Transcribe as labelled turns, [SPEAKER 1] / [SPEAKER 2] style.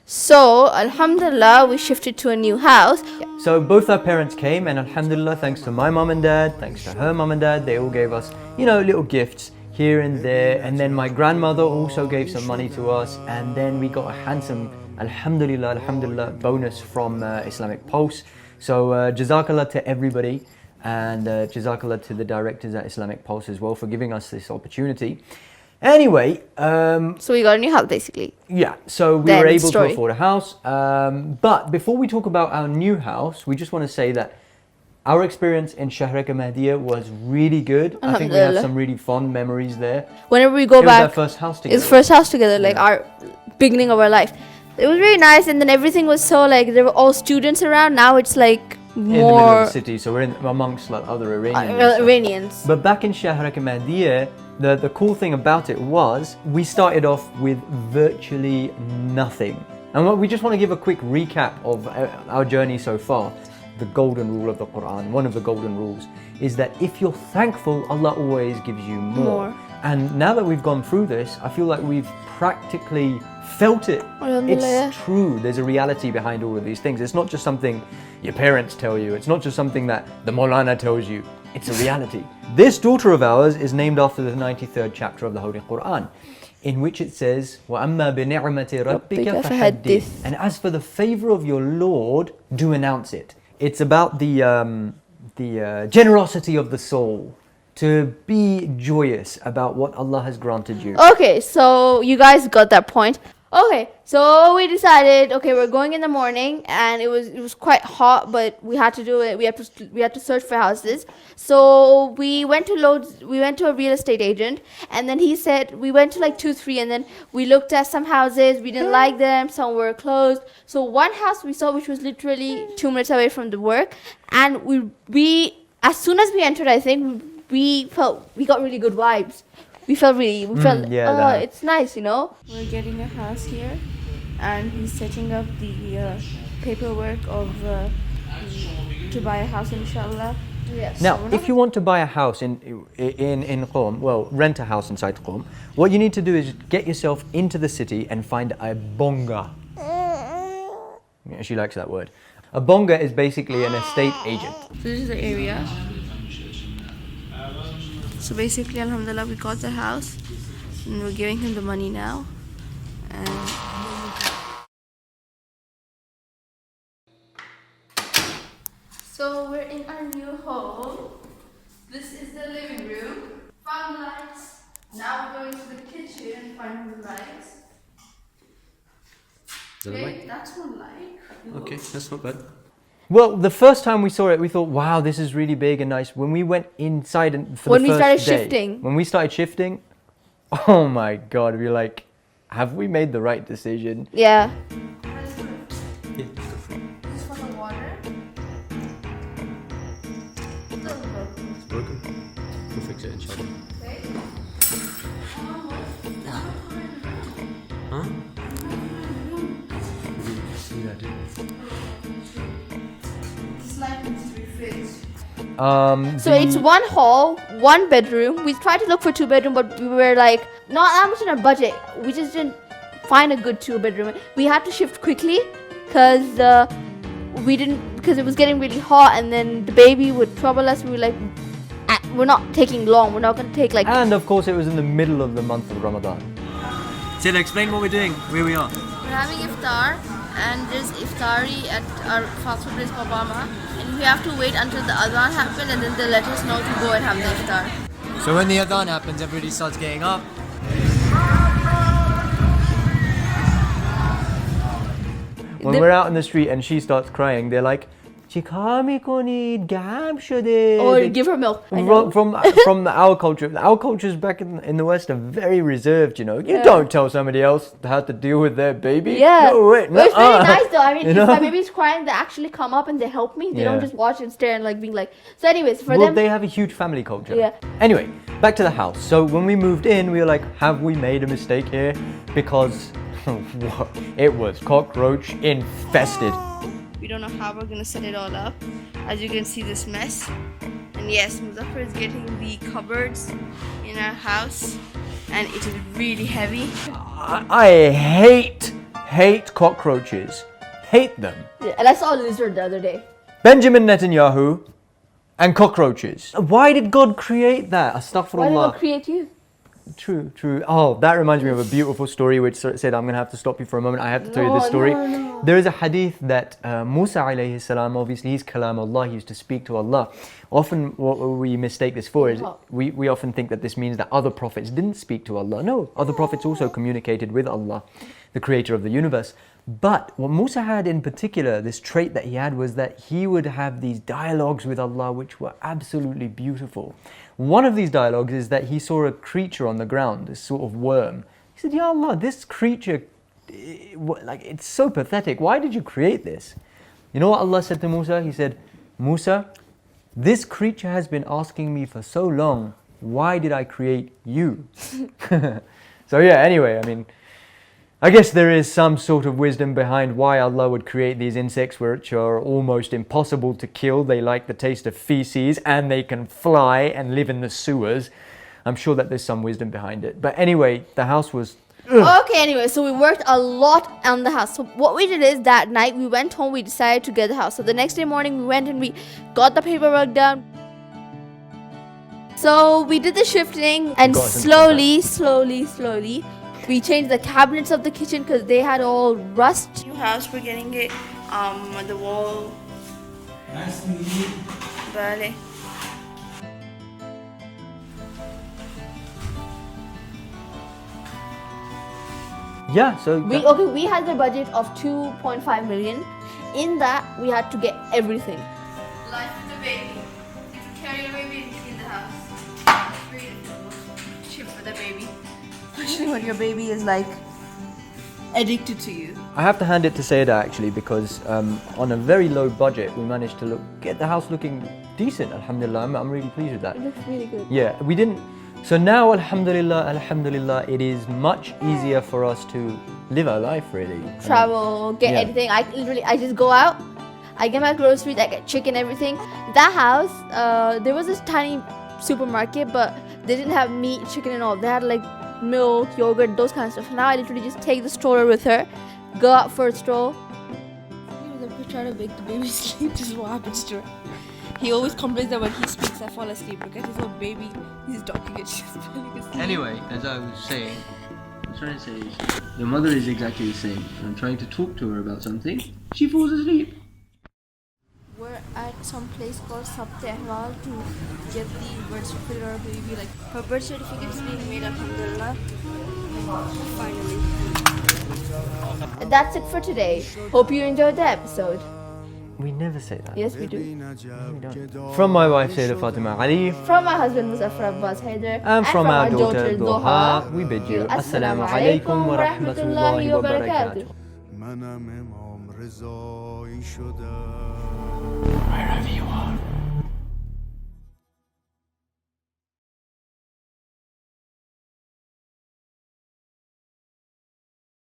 [SPEAKER 1] So, alhamdulillah, we shifted to a new house.
[SPEAKER 2] So both our parents came, and alhamdulillah, thanks to my mum and dad, thanks to her mum and dad, they all gave us, little gifts here and there. And then my grandmother also gave some money to us, and then we got a handsome, alhamdulillah, bonus from Islamic Pulse. So jazakallah to everybody, and jazakallah to the directors at Islamic Pulse as well for giving us this opportunity. Anyway,
[SPEAKER 1] So we got a new house basically.
[SPEAKER 2] yeah, so we
[SPEAKER 1] Then
[SPEAKER 2] were able
[SPEAKER 1] story.
[SPEAKER 2] to afford a house. But before we talk about our new house, we just want to say that our experience in Shahrek Mahdiya was really good. I think we have
[SPEAKER 1] Alhamdulillah.
[SPEAKER 2] some really fond memories there.
[SPEAKER 1] Whenever we go
[SPEAKER 2] It was our
[SPEAKER 1] back,
[SPEAKER 2] first house
[SPEAKER 1] it's
[SPEAKER 2] together.
[SPEAKER 1] first house together, like our beginning of our life. It was really nice, and then everything was so like there were all students around. Now it's like
[SPEAKER 2] in the middle of
[SPEAKER 1] more
[SPEAKER 2] the city, so we're amongst like other Iranians. and stuff.
[SPEAKER 1] Iranians.
[SPEAKER 2] But back in Shahrek Mahdiya, the cool thing about it was we started off with virtually nothing. And we just want to give a quick recap of our journey so far. The golden rule of the Quran, one of the golden rules, is that if you're thankful, Allah always gives you more. And now that we've gone through this, I feel like we've practically felt it.
[SPEAKER 1] Alhamdulillah.
[SPEAKER 2] It's true. There's a reality behind all of these things. It's not just something your parents tell you. It's not just something that the Maulana tells you. It's a reality. This daughter of ours is named after the 93rd chapter of the Holy Quran, in which it says, وَأَمَّا بِنِعْمَةِ رَبِّكَ فَحَدِّثْ. And as for the favor of your Lord, do announce it. It's about the generosity of the soul, to be joyous about what Allah has granted you.
[SPEAKER 1] Okay, so you guys got that point. Okay, so we decided, okay, we're going in the morning, and it was quite hot, but we had to do it. We had to search for houses. So we went to a real estate agent, and then he said we went to like 2-3, and then we looked at some houses. We didn't like them. Some were closed. So one house we saw, which was literally 2 minutes away from the work, and we as soon as we entered, I think we got really good vibes. We felt it's nice, We're getting a house here, and he's setting up the paperwork of to buy a house, inshallah. Yes.
[SPEAKER 2] Now, if you want to buy a house in Qom, well, rent a house inside Qom, what you need to do is get yourself into the city and find a bonga. Yeah, she likes that word. A bonga is basically an estate agent.
[SPEAKER 1] So this is the area. So basically, alhamdulillah, we got the house, and we're giving him the money now. And so we're in our new home. This is the living room. Found lights. Now we're going to the kitchen and finding the lights. Okay, that's one light.
[SPEAKER 3] Okay, that's not bad.
[SPEAKER 2] Well, the first time we saw it, we thought, wow, this is really big and nice. When we went inside and for the first day, when we started shifting, oh my God, we were like, have we made the right decision?
[SPEAKER 1] Yeah.
[SPEAKER 3] Yeah, go for it.
[SPEAKER 1] This is for the water.
[SPEAKER 3] It's broken. We'll fix it, inshallah.
[SPEAKER 1] Okay.
[SPEAKER 3] Huh? Yeah, I did.
[SPEAKER 1] This light needs to be fixed. So
[SPEAKER 2] the-
[SPEAKER 1] it's one hall, one bedroom. We tried to look for 2-bedroom, but we were like not that much in our budget. We just didn't find a good 2-bedroom. We had to shift quickly because it was getting really hot, and then the baby would trouble us. We were like, we're not taking long. We're not going to take like.
[SPEAKER 2] And of course, it was in the middle of the month of Ramadan.
[SPEAKER 3] Syeda, explain what we're doing, where we are.
[SPEAKER 1] We're having iftar, and there's iftari at our fast food place Obama, and we have to wait until the adhan happens, and then they let us know to go and have the iftar.
[SPEAKER 3] So when the adhan happens, everybody starts getting up.
[SPEAKER 2] When we're out in the street and she starts crying, they're like, "Chikami konid gab shode."
[SPEAKER 1] Or give her milk. I know.
[SPEAKER 2] From our culture. Our cultures back in the West are very reserved, You don't tell somebody else how to deal with their baby.
[SPEAKER 1] Yeah.
[SPEAKER 2] No, wait,
[SPEAKER 1] But it's really nice though. I mean, if
[SPEAKER 2] know?
[SPEAKER 1] my baby's crying, they actually come up and they help me. They don't
[SPEAKER 2] Yeah.
[SPEAKER 1] just watch and stare and like being like. So, anyways, for
[SPEAKER 2] Well,
[SPEAKER 1] them.
[SPEAKER 2] they have a huge family culture.
[SPEAKER 1] Yeah.
[SPEAKER 2] Anyway, back to the house. So when we moved in, we were like, have we made a mistake here? Because it was cockroach infested.
[SPEAKER 1] We don't know how we're gonna set it all up. As you can see, this mess. And yes, Muzaffer is getting the cupboards in our house, and it is really heavy.
[SPEAKER 2] I hate hate cockroaches. Hate them.
[SPEAKER 1] Yeah, and I saw a lizard the other day.
[SPEAKER 2] Benjamin Netanyahu and cockroaches. Why did God create that?
[SPEAKER 1] Why did
[SPEAKER 2] Astaghfirullah.
[SPEAKER 1] God create you?
[SPEAKER 2] True, true. Oh, that reminds me of a beautiful story which said, I'm going to have to stop you for a moment. I have to tell you this story.
[SPEAKER 1] No.
[SPEAKER 2] There is a hadith that Musa alayhi salam, obviously he's kalam Allah, he used to speak to Allah. Often what we mistake this for is we often think that this means that other prophets didn't speak to Allah. No, other prophets also communicated with Allah, the creator of the universe. But what Musa had in particular, this trait that he had, was that he would have these dialogues with Allah which were absolutely beautiful. One of these dialogues is that he saw a creature on the ground, this sort of worm. He said, Ya Allah, this creature, it's so pathetic. Why did you create this? You know what Allah said to Musa? He said, Musa, this creature has been asking me for so long, why did I create you? So yeah, anyway, I guess there is some sort of wisdom behind why Allah would create these insects which are almost impossible to kill. They like the taste of feces and they can fly and live in the sewers. I'm sure that there's some wisdom behind it. But anyway, the house was...
[SPEAKER 1] Okay, anyway, so we worked a lot on the house. So what we did is that night we went home, we decided to get the house. So the next day morning we went and we got the paperwork done. So we did the shifting and slowly, we changed the cabinets of the kitchen because they had all rust. New house, we're getting it on the wall.
[SPEAKER 4] Nice to meet you.
[SPEAKER 1] Vale.
[SPEAKER 2] Yeah, so...
[SPEAKER 1] We had the budget of 2.5 million. In that, we had to get everything. Life with the baby. You can carry a baby in the house. It's really cheap for the baby. Especially when your baby is like addicted to you.
[SPEAKER 2] I have to hand it to Syeda actually, because on a very low budget we managed to get the house looking decent. Alhamdulillah, I'm really pleased with that.
[SPEAKER 1] It looks really good.
[SPEAKER 2] Yeah, we didn't. So now, alhamdulillah, it is much easier for us to live our life really.
[SPEAKER 1] Travel, get anything. I just go out. I get my groceries. I get chicken, everything. That house, there was this tiny supermarket, but they didn't have meat, chicken, and all. They had like milk, yogurt, those kind of stuff. Now I literally just take the stroller with her, go out for a stroll.
[SPEAKER 5] We try to make the baby sleep. This is what happens to her. He always complains that when he speaks, I fall asleep because he's a baby. He's talking and she's falling asleep.
[SPEAKER 6] Anyway, as I was saying, I'm trying to say, your mother is exactly the same. I'm trying to talk to her about something. She falls asleep.
[SPEAKER 5] We're at some place called Sabte Ahwal to get the birth certificate of our baby. Like, her birth certificate is being made, alhamdulillah. Finally.
[SPEAKER 1] And that's it for today. Hope you enjoyed the episode.
[SPEAKER 2] We never say that.
[SPEAKER 1] Yes, we do.
[SPEAKER 2] We don't. From my wife Syeda Fatima Ali,
[SPEAKER 1] From my husband Muzaffer and Syeda,
[SPEAKER 2] and from our daughter Doha, we bid you Assalamu alaikum wa rahmatullahi wa barakatuh.
[SPEAKER 7] منم امام رضایی شدم
[SPEAKER 2] Wherever you are.